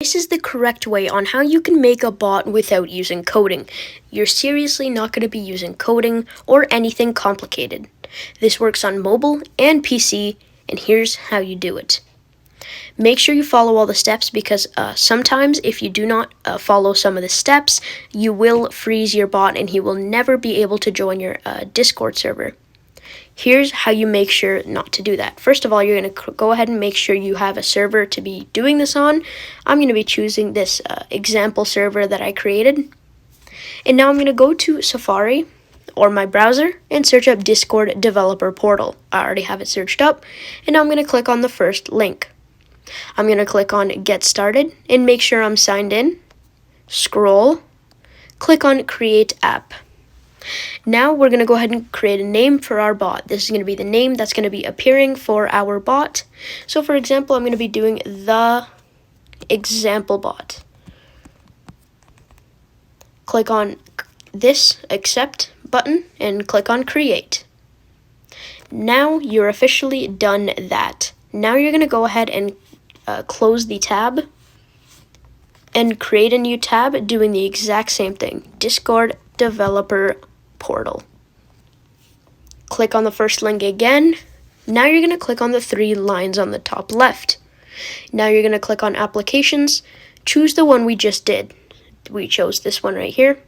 This is the correct way on how you can make a bot without using coding. You're seriously not going to be using coding or anything complicated. This works on mobile and PC, and here's how you do it. Make sure you follow all the steps because sometimes if you do not follow some of the steps, you will freeze your bot and he will never be able to join your Discord server. Here's how you make sure not to do that. First of all, you're going to go ahead and make sure you have a server to be doing this on. I'm going to be choosing this example server that I created. And now I'm going to go to Safari or my browser and search up Discord Developer Portal. I already have it searched up. And now I'm going to click on the first link. I'm going to click on Get Started and make sure I'm signed in. Scroll. Click on Create App. Now we're going to go ahead and create a name for our bot. This is going to be the name that's going to be appearing for our bot. So for example, I'm going to be doing the example bot. Click on this accept button and click on create. Now you're officially done that. Now you're going to go ahead and close the tab and create a new tab doing the exact same thing. Discord Developer Portal. Click on the first link again. Now you're going to click on the 3 lines on the top left. Now you're going to click on Applications. Choose the one we just did. We chose this one right here.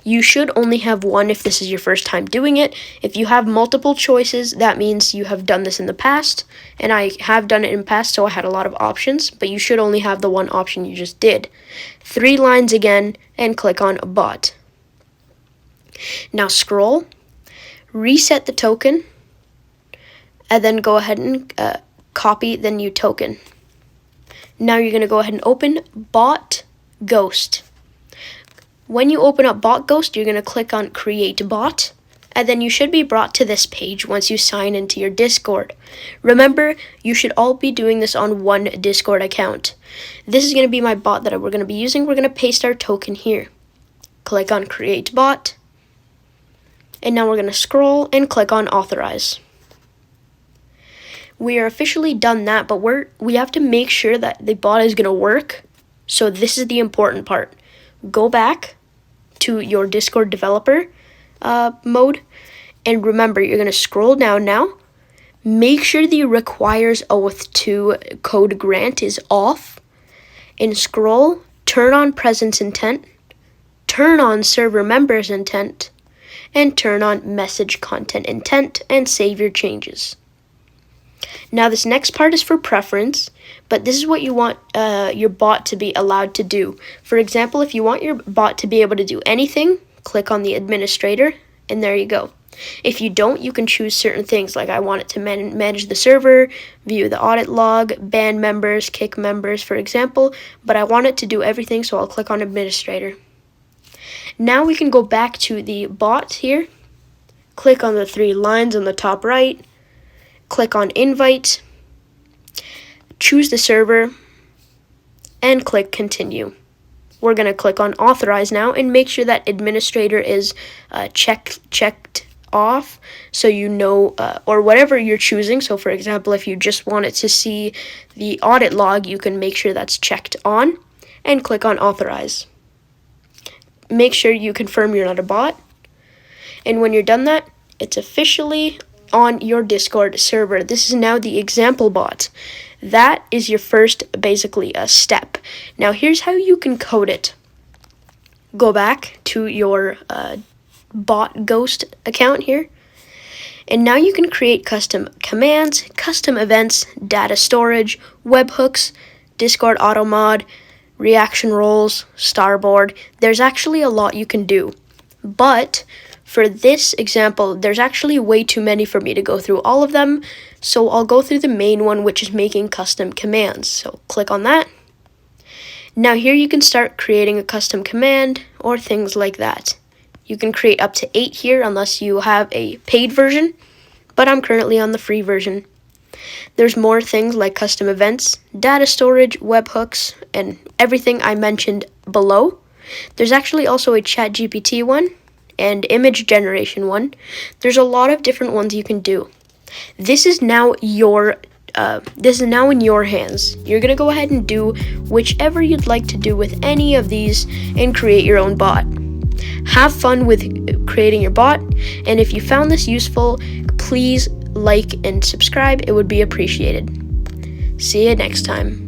You should only have one if this is your first time doing it. If you have multiple choices, that means you have done this in the past. And I have done it in the past, so I had a lot of options. But you should only have the one option you just did. 3 lines again, and click on Bot. Now scroll, reset the token, and then go ahead and copy the new token. Now you're going to go ahead and open Bot Ghost. When you open up Bot Ghost, you're going to click on Create Bot, and then you should be brought to this page once you sign into your Discord. Remember, you should all be doing this on one Discord account. This is going to be my bot that we're going to be using. We're going to paste our token here. Click on Create Bot. And now we're going to scroll and click on Authorize. We are officially done that, but we have to make sure that the bot is going to work. So this is the important part. Go back to your Discord developer mode. And remember, you're going to scroll down now. Make sure the requires auth 2 code grant is off. And scroll, turn on presence intent. Turn on server members intent. And turn on message content intent and save your changes. Now this next part is for preference, but this is what you want your bot to be allowed to do. For example, if you want your bot to be able to do anything, click on the administrator, and there you go. If you don't, you can choose certain things, like I want it to manage the server, view the audit log, ban members, kick members, for example, but I want it to do everything, so I'll click on administrator. Now we can go back to the bot here, click on the 3 lines on the top right, click on invite, choose the server, and click continue. We're going to click on authorize now and make sure that administrator is checked off so you know, or whatever you're choosing. So for example, if you just wanted to see the audit log, you can make sure that's checked on and click on authorize. Make sure you confirm you're not a bot. And when you're done that, it's officially on your Discord server. This is now the example bot. That is your first, basically, a step. Now here's how you can code it. Go back to your Bot Ghost account here. And now you can create custom commands, custom events, data storage, webhooks, Discord auto mod, reaction roles, starboard. There's actually a lot you can do. But for this example, there's actually way too many for me to go through all of them. So I'll go through the main one, which is making custom commands. So click on that. Now here you can start creating a custom command or things like that. You can create up to 8 here unless you have a paid version, but I'm currently on the free version. There's more things like custom events, data storage, webhooks, and everything I mentioned below. There's actually also a ChatGPT one and image generation one. There's a lot of different ones you can do. This is now your this is now in your hands. You're gonna go ahead and do whichever you'd like to do with any of these and create your own bot. Have fun with creating your bot, and if you found this useful, please like and subscribe. It would be appreciated. See you next time.